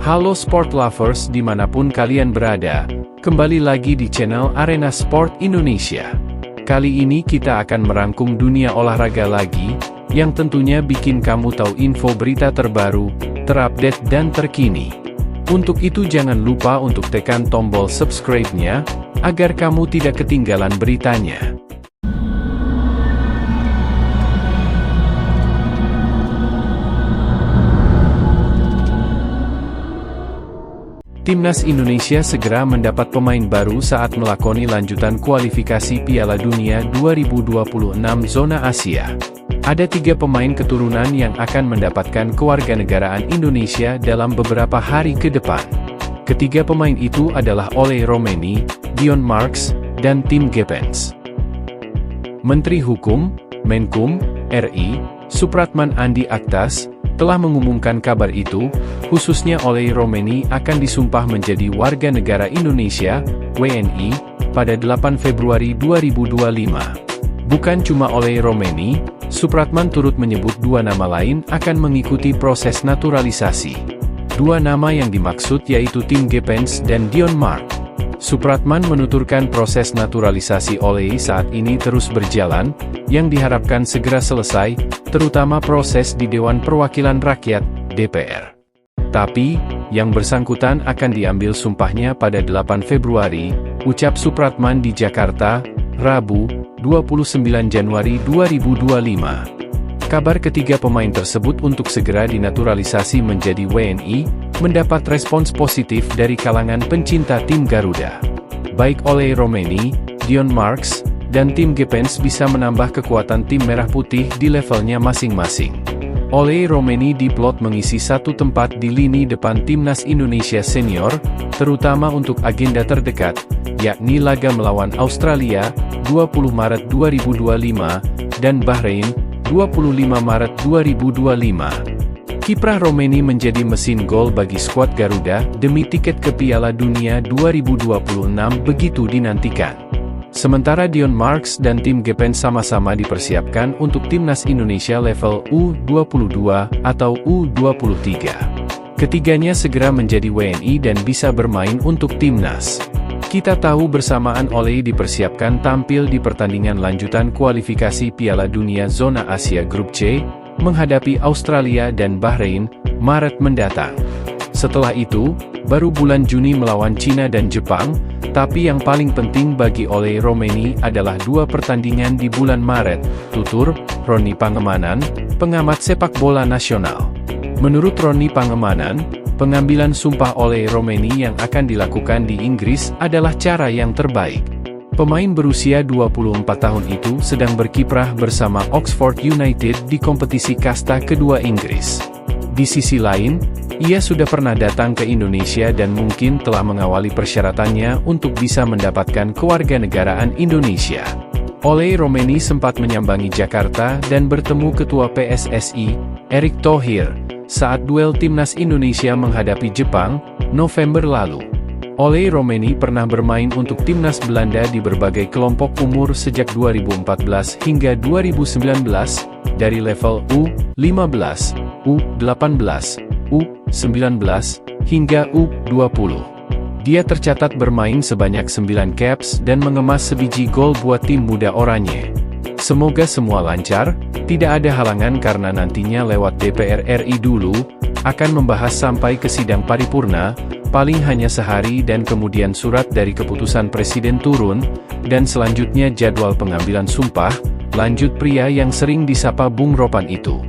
Halo sport lovers dimanapun kalian berada, kembali lagi di channel Arena Sport Indonesia. Kali ini kita akan merangkum dunia olahraga lagi, yang tentunya bikin kamu tahu info berita terbaru, terupdate dan terkini. Untuk itu jangan lupa untuk tekan tombol subscribe-nya, agar kamu tidak ketinggalan beritanya. Timnas Indonesia segera mendapat pemain baru saat melakoni lanjutan kualifikasi Piala Dunia 2026 Zona Asia. Ada 3 pemain keturunan yang akan mendapatkan kewarganegaraan Indonesia dalam beberapa hari ke depan. Ketiga pemain itu adalah Oleh Romeni, Dion Marks, dan Tim Geppens. Menteri Hukum, Menkum, RI, Supratman Andi Aktas, telah mengumumkan kabar itu, khususnya Oleh Romeni akan disumpah menjadi warga negara Indonesia, WNI, pada 8 Februari 2025. Bukan cuma Oleh Romeni, Supratman turut menyebut 2 nama lain akan mengikuti proses naturalisasi. 2 nama yang dimaksud yaitu Tim Geppens dan Dion Marks. Supratman menuturkan proses naturalisasi Oleh saat ini terus berjalan, yang diharapkan segera selesai, terutama proses di Dewan Perwakilan Rakyat, DPR. Tapi, yang bersangkutan akan diambil sumpahnya pada 8 Februari, ucap Supratman di Jakarta, Rabu, 29 Januari 2025. Kabar ketiga pemain tersebut untuk segera dinaturalisasi menjadi WNI, mendapat respons positif dari kalangan pencinta tim Garuda. Baik Oleh Romeni, Dion Marks, dan Tim Geppens bisa menambah kekuatan tim merah putih di levelnya masing-masing. Oleh Romeni diplot mengisi satu tempat di lini depan Timnas Indonesia Senior, terutama untuk agenda terdekat, yakni laga melawan Australia, 20 Maret 2025, dan Bahrain, 25 Maret 2025. Kiprah Romeni menjadi mesin gol bagi skuad Garuda demi tiket ke Piala Dunia 2026 begitu dinantikan. Sementara Dion Marks dan Tim Geppens sama-sama dipersiapkan untuk Timnas Indonesia level U22 atau U23. Ketiganya segera menjadi WNI dan bisa bermain untuk Timnas. Kita tahu bersamaan Oleh dipersiapkan tampil di pertandingan lanjutan kualifikasi Piala Dunia Zona Asia Grup C, menghadapi Australia dan Bahrain, Maret mendatang. Setelah itu, baru bulan Juni melawan Cina dan Jepang, tapi yang paling penting bagi Oleh Romeni adalah 2 pertandingan di bulan Maret, tutur Roni Pangemanan, pengamat sepak bola nasional. Menurut Roni Pangemanan, pengambilan sumpah Oleh Romeni yang akan dilakukan di Inggris adalah cara yang terbaik. Pemain berusia 24 tahun itu sedang berkiprah bersama Oxford United di kompetisi kasta kedua Inggris. Di sisi lain, ia sudah pernah datang ke Indonesia dan mungkin telah mengawali persyaratannya untuk bisa mendapatkan kewarganegaraan Indonesia. Oleh Romeni sempat menyambangi Jakarta dan bertemu Ketua PSSI, Erick Thohir, saat duel Timnas Indonesia menghadapi Jepang, November lalu. Oleh Romeni pernah bermain untuk Timnas Belanda di berbagai kelompok umur sejak 2014 hingga 2019, dari level U15, U18, U19, hingga U20. Dia tercatat bermain sebanyak 9 caps dan mengemas sebiji gol buat tim muda oranye. Semoga semua lancar, tidak ada halangan karena nantinya lewat DPR RI dulu, akan membahas sampai ke sidang paripurna, paling hanya sehari dan kemudian surat dari keputusan Presiden turun, dan selanjutnya jadwal pengambilan sumpah, lanjut pria yang sering disapa Bung Ropan itu.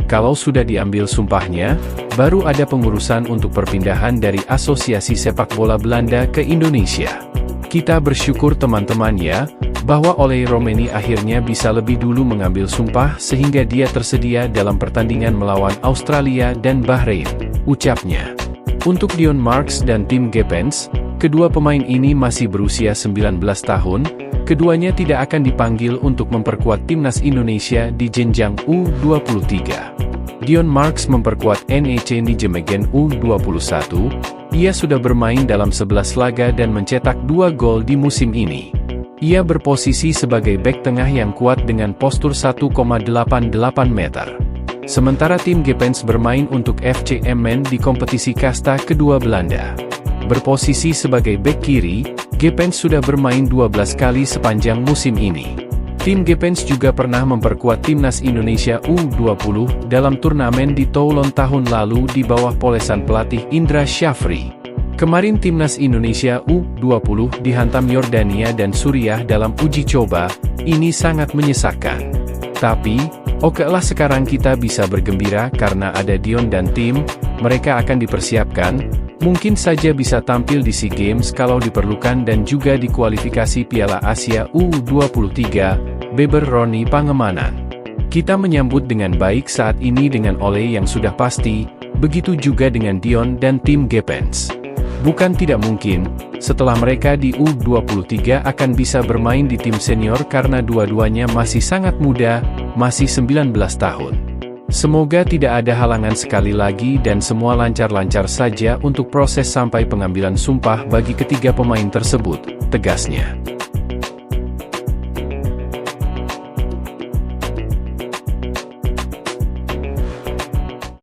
Kalau sudah diambil sumpahnya, baru ada pengurusan untuk perpindahan dari Asosiasi Sepak Bola Belanda ke Indonesia. Kita bersyukur teman-teman ya, bahwa Oleh Romeni akhirnya bisa lebih dulu mengambil sumpah sehingga dia tersedia dalam pertandingan melawan Australia dan Bahrain, ucapnya. Untuk Dion Marks dan Tim Geppens, kedua pemain ini masih berusia 19 tahun, keduanya tidak akan dipanggil untuk memperkuat Timnas Indonesia di jenjang U23. Dion Marks memperkuat NEC Nijmegen U21, ia sudah bermain dalam 11 laga dan mencetak 2 gol di musim ini. Ia berposisi sebagai bek tengah yang kuat dengan postur 1,88 meter. Sementara tim Gepens bermain untuk FC Emmen di kompetisi kasta kedua Belanda. Berposisi sebagai bek kiri, Gepens sudah bermain 12 kali sepanjang musim ini. Tim Gepens juga pernah memperkuat timnas Indonesia U20 dalam turnamen di Toulon tahun lalu di bawah polesan pelatih Indra Syafri. Kemarin timnas Indonesia U20 dihantam Yordania dan Suriah dalam uji coba, ini sangat menyesakan. Tapi, okelah sekarang kita bisa bergembira karena ada Dion dan tim, mereka akan dipersiapkan, mungkin saja bisa tampil di SEA Games kalau diperlukan dan juga di kualifikasi Piala Asia U23, beber Roni Pangemanan. Kita menyambut dengan baik saat ini dengan Ole yang sudah pasti, begitu juga dengan Dion dan tim Gepens. Bukan tidak mungkin, setelah mereka di U23 akan bisa bermain di tim senior karena dua-duanya masih sangat muda, masih 19 tahun. Semoga tidak ada halangan sekali lagi dan semua lancar-lancar saja untuk proses sampai pengambilan sumpah bagi ketiga pemain tersebut, tegasnya.